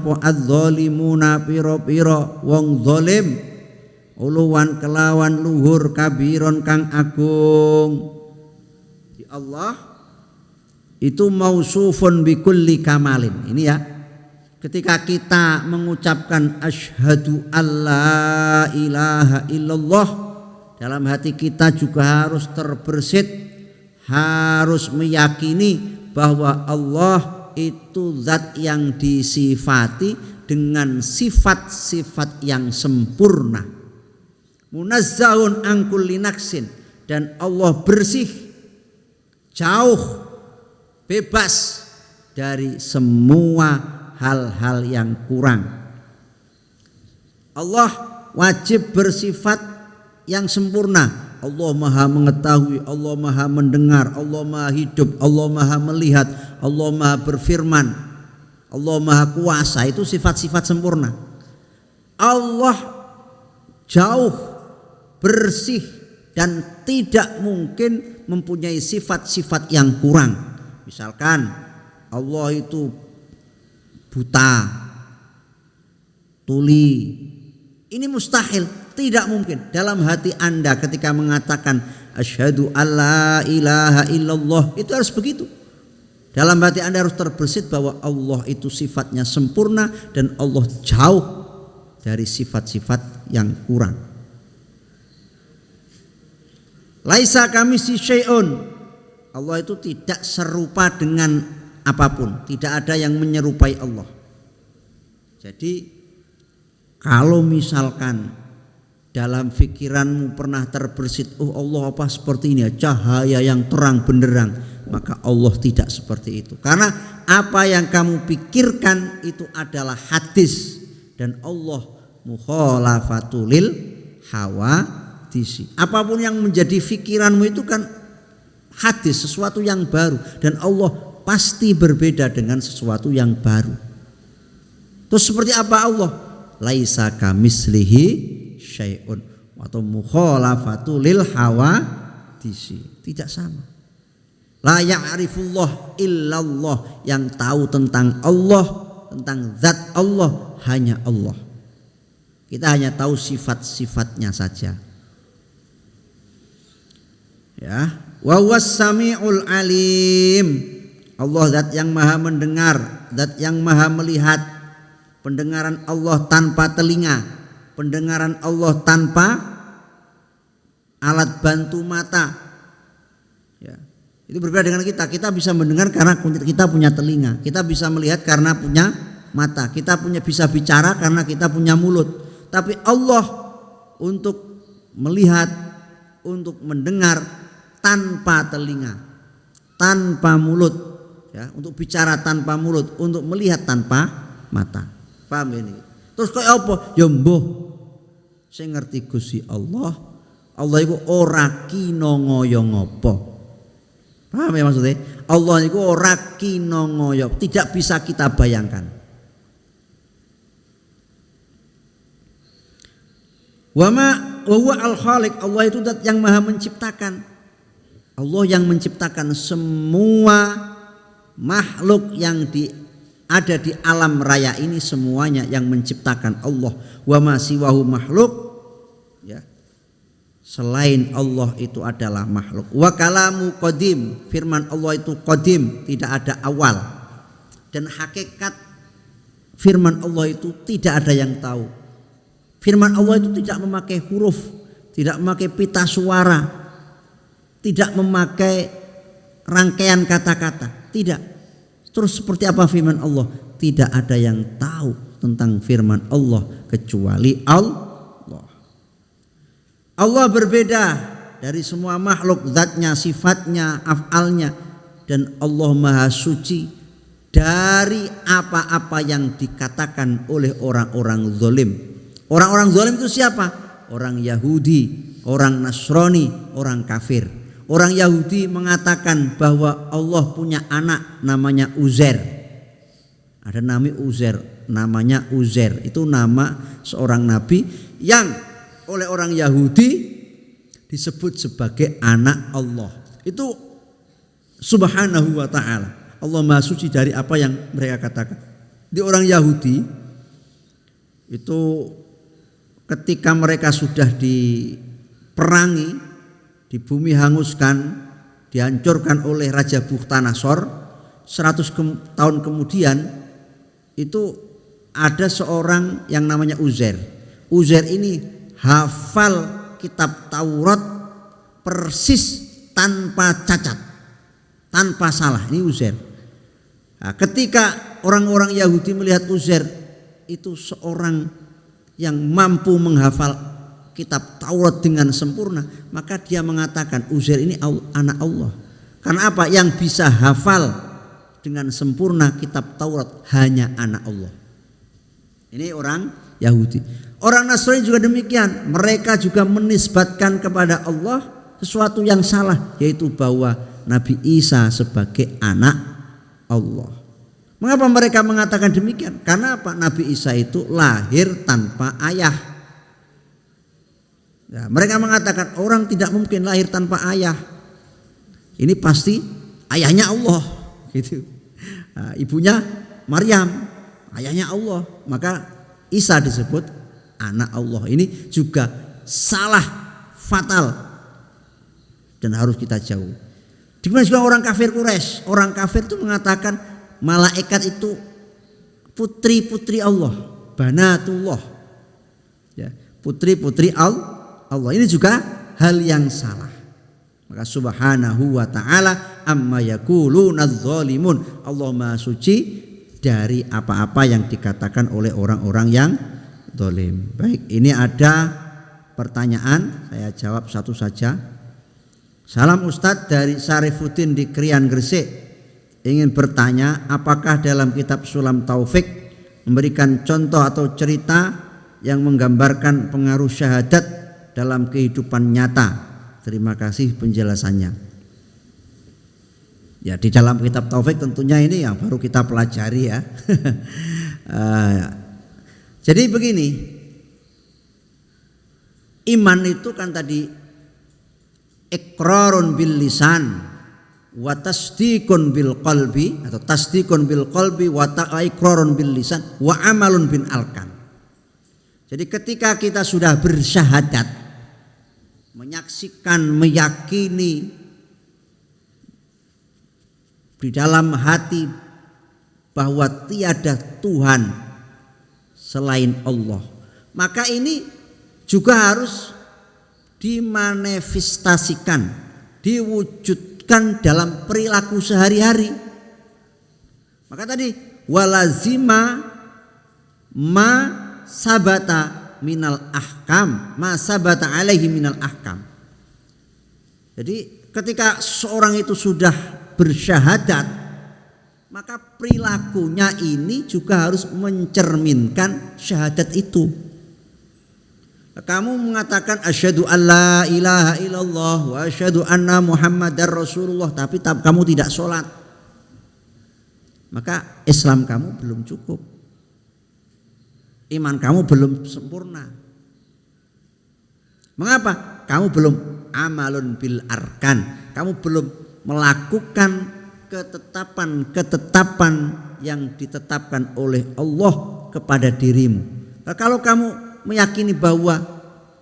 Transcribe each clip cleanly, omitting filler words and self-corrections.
sapa adz-dzalimuna pira-pira wong zalim uluwan kelawan luhur kabiron kang agung. Di Allah itu mausufun bikulli kamalin. Ini ya, ketika kita mengucapkan asyhadu alla ilaha illallah, dalam hati kita juga harus terbersit, harus meyakini bahwa Allah itu zat yang disifati dengan sifat-sifat yang sempurna. Munazzahun an kulli naqsin, dan Allah bersih, jauh, bebas dari semua hal-hal yang kurang. Allah wajib bersifat yang sempurna. Allah maha mengetahui, Allah maha mendengar, Allah maha hidup, Allah maha melihat, Allah maha berfirman, Allah maha kuasa. Itu sifat-sifat sempurna. Allah jauh, bersih, dan tidak mungkin mempunyai sifat-sifat yang kurang. Misalkan Allah itu buta, tuli, ini mustahil, tidak mungkin. Dalam hati Anda ketika mengatakan asyhadu alla ilaha illallah, itu harus begitu. Dalam hati Anda harus terbersit bahwa Allah itu sifatnya sempurna dan Allah jauh dari sifat-sifat yang kurang. Laisa kamitslihi syai'un, Allah itu tidak serupa dengan apapun, tidak ada yang menyerupai Allah. Jadi kalau misalkan dalam pikiranmu pernah terbersit, oh Allah apa seperti ini ya, cahaya yang terang benderang, maka Allah tidak seperti itu. Karena apa yang kamu pikirkan itu adalah hadis, dan Allah mukhalafatullil hawadisi. Apapun yang menjadi pikiranmu itu kan hadis, sesuatu yang baru, dan Allah pasti berbeda dengan sesuatu yang baru. Terus seperti apa Allah? Laisa kamitslihi syai'un atau mukhalafatu lil hawadisi, tidak sama. La ya'rifullah illallah, yang tahu tentang Allah, tentang zat Allah hanya Allah. Kita hanya tahu sifat-sifatnya saja. Ya, wa huwas samiul alim. Allah zat yang maha mendengar, zat yang maha melihat. Pendengaran Allah tanpa telinga, pendengaran Allah tanpa alat bantu mata. Ya, itu berbeda dengan kita. Kita bisa mendengar karena kita punya telinga, kita bisa melihat karena punya mata, kita bisa bicara karena kita punya mulut. Tapi Allah untuk melihat, untuk mendengar tanpa telinga, tanpa mulut, ya, untuk bicara tanpa mulut, untuk melihat tanpa mata. Paham ini? Terus kaya apa? Ya mbuh sing ngerti Gusti Allah. Allah iku ora kina ngaya ngapa. Paham ya maksudnya? Allah iku ora kina ngaya, tidak bisa kita bayangkan. Wa huwa al-khaliq, Allah itu zat yang maha menciptakan. Allah yang menciptakan semua makhluk yang ada di alam raya ini, semuanya yang menciptakan Allah. Wa ma siwahu makhluk, ya, selain Allah itu adalah makhluk. Wa kalamu qadim, firman Allah itu qadim, tidak ada awal. Dan hakikat firman Allah itu tidak ada yang tahu. Firman Allah itu tidak memakai huruf, tidak memakai pita suara, tidak memakai rangkaian kata-kata, tidak. Terus seperti apa firman Allah? Tidak ada yang tahu tentang firman Allah kecuali Allah. Allah berbeda dari semua makhluk, zatnya, sifatnya, af'alnya, dan Allah maha suci dari apa-apa yang dikatakan oleh orang-orang zalim. Orang-orang zalim itu siapa? Orang Yahudi, orang Nasrani, orang kafir. Orang Yahudi mengatakan bahwa Allah punya anak namanya Uzair. Ada namanya Uzair. Itu nama seorang nabi yang oleh orang Yahudi disebut sebagai anak Allah. Itu subhanahu wa ta'ala. Allah maha suci dari apa yang mereka katakan. Di orang Yahudi itu ketika mereka sudah diperangi, di bumi hanguskan, dihancurkan oleh Raja Bukhtanasor, 100 tahun kemudian itu ada seorang yang namanya Uzair. Uzair ini hafal kitab Taurat persis tanpa cacat, tanpa salah. Ini Uzair. Nah, ketika orang-orang Yahudi melihat Uzair itu seorang yang mampu menghafal kitab Taurat dengan sempurna, maka dia mengatakan Uzair ini anak Allah. Karena apa? Yang bisa hafal dengan sempurna kitab Taurat hanya anak Allah. Ini orang Yahudi. Orang Nasrani juga demikian. Mereka juga menisbatkan kepada Allah sesuatu yang salah, yaitu bahwa Nabi Isa sebagai anak Allah. Mengapa mereka mengatakan demikian? Karena apa? Nabi Isa itu lahir tanpa ayah. Ya, mereka mengatakan orang tidak mungkin lahir tanpa ayah. Ini pasti ayahnya Allah, gitu. Nah, ibunya Maryam, ayahnya Allah. Maka Isa disebut anak Allah. Ini juga salah fatal dan harus kita jauh. Dimana juga orang kafir Quraisy. Orang kafir itu mengatakan malaikat itu putri-putri Allah, banatullah. Ya, putri-putri Allah. Ini juga hal yang salah. Maka subhanahu wa ta'ala amma yaquluna adh-dhalimun. Allah Maha suci dari apa-apa yang dikatakan oleh orang-orang yang zalim. Baik, ini ada pertanyaan, saya jawab satu saja. Salam Ustadz dari Syarifuddin di Krian Gresik. Ingin bertanya, apakah dalam kitab Sulam Taufik memberikan contoh atau cerita yang menggambarkan pengaruh syahadat dalam kehidupan nyata? Terima kasih penjelasannya. Ya, di dalam kitab Taufik tentunya ini yang baru kita pelajari ya. Jadi begini, iman itu kan tadi iqrarun bil lisan wa tasdiqun bil qalbi, atau tasdiqun bil qalbi wa iqrarun bil lisan wa amalun bin alkan. Jadi ketika kita sudah bersyahadat, menyaksikan, meyakini di dalam hati bahwa tiada Tuhan selain Allah, maka ini juga harus dimanifestasikan, diwujudkan dalam perilaku sehari-hari. Maka tadi walazima ma sabata minal ahkam, ma sabata alaihi minal ahkam. Jadi ketika seorang itu sudah bersyahadat, maka perilakunya ini juga harus mencerminkan syahadat itu. Kamu mengatakan asyhadu alla ilaha illallah wa asyhadu anna muhammadar rasulullah, tapi kamu tidak sholat, maka Islam kamu belum cukup, iman kamu belum sempurna. Mengapa? Kamu belum amalun bil arkan, kamu belum melakukan ketetapan yang ditetapkan oleh Allah kepada dirimu. Nah, kalau kamu meyakini bahwa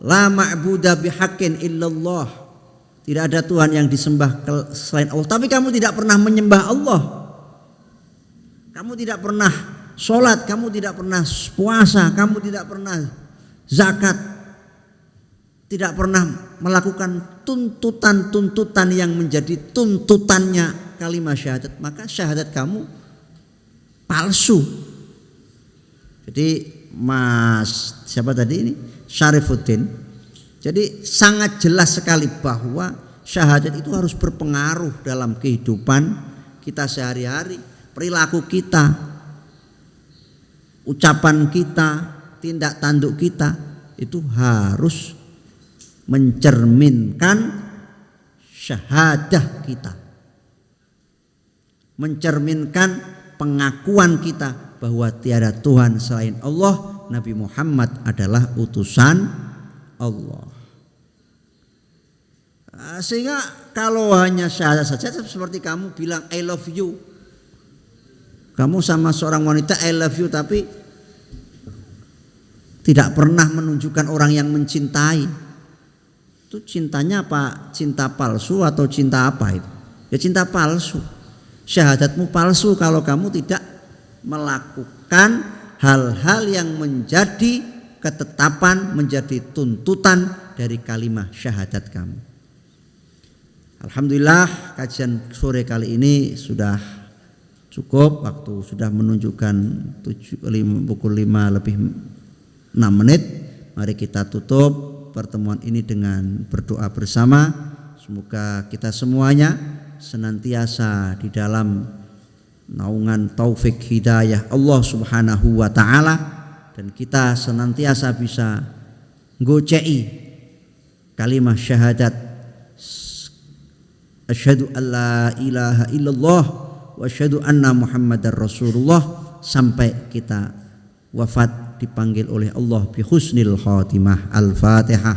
la ma'buda bihaqqin illallah, tidak ada Tuhan yang disembah selain Allah, tapi kamu tidak pernah menyembah Allah, kamu tidak pernah sholat, kamu tidak pernah puasa, kamu tidak pernah zakat, tidak pernah melakukan tuntutan-tuntutan yang menjadi tuntutannya kalimat syahadat, maka syahadat kamu palsu. Jadi Mas siapa tadi ini? Syarifuddin. Jadi sangat jelas sekali bahwa syahadat itu harus berpengaruh dalam kehidupan kita sehari-hari, perilaku kita, ucapan kita, tindak tanduk kita itu harus mencerminkan syahadah kita, mencerminkan pengakuan kita bahwa tiada Tuhan selain Allah, Nabi Muhammad adalah utusan Allah. Sehingga kalau hanya syahadat saja seperti kamu bilang I love you, Kamu sama seorang wanita I love you tapi tidak pernah menunjukkan orang yang mencintai. Itu cintanya apa? Cinta palsu atau cinta apa itu? Ya cinta palsu. Syahadatmu palsu kalau kamu tidak melakukan hal-hal yang menjadi ketetapan, menjadi tuntutan dari kalimat syahadat kamu. Alhamdulillah kajian sore kali ini sudah cukup, waktu sudah menunjukkan pukul 5 lebih 6 menit. Mari kita tutup pertemuan ini dengan berdoa bersama. Semoga kita semuanya senantiasa di dalam naungan taufik hidayah Allah Subhanahu wa taala, dan kita senantiasa bisa ngocei kalimat syahadat asyhadu an la ilaha illallah wa asyhadu anna muhammadar rasulullah sampai kita wafat dipanggil oleh Allah bi husnil khatimah. Al-Fatihah.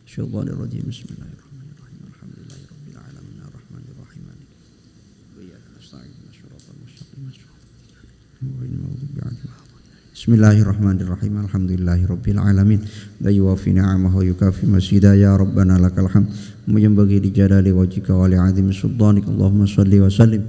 Bismillahirrahmanirrahim. Bismillahirrahmanirrahim. Alhamdulillahirabbil alamin arrahmanir rahim. Wa iyyaka nasta'in shiratal mustaqim. Bismillahirrahmanirrahim. Alhamdulillahirabbil alamin. La yuwafi ni'amahu yukafi masjida ya rabbana lakal hamd. Yanbaghi li jalali wajhika wa li 'azimi sultanik. Allahumma shalli wa sallim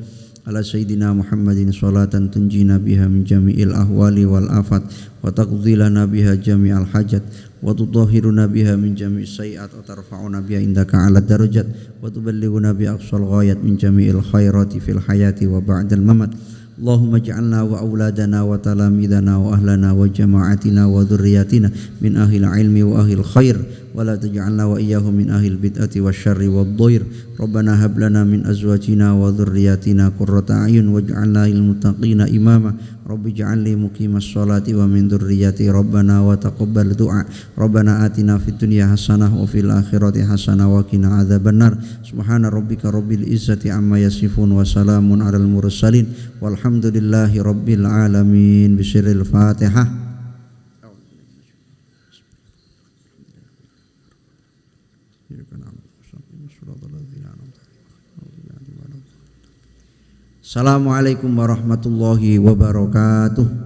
ala sayyidina Muhammadin salatan tunjina biha min jami'il ahwali wal afat wa taqdi lana biha jami'al hajat wa tutahhiruna biha min jami'is sayiat wa tarfa'una biha indaka 'ala darajat wa tuballighuna bi aqsal ghayat min jami'il khairati fil hayati wa ba'dal mamat. Allahumma ij'alna wa auladana wa talamidana wa ahlana wa jama'atina wa dhurriyyatina min ahil ilmi wa ahil khair wa la taj'alna wa iyyahum min ahil bid'ati wasyarri wad-dhair. Rabbana hab lana min azwajina wa dhurriyyatina qurrata a'yun waj'alna lil muttaqina imama. Rabbi ij'alni muqimas sholati wa min dhurriyyati rabbana wa taqabbal du'a. Rabbana atina fid dunya hasanah wa fil akhirati hasanah wa qina adzabannar. Subhana rabbika rabbil izzati amma yasifun wa salamun alal mursalin walhamdulillahi rabbil alamin. Bisiril Fatihah. Assalamualaikum warahmatullahi wabarakatuh.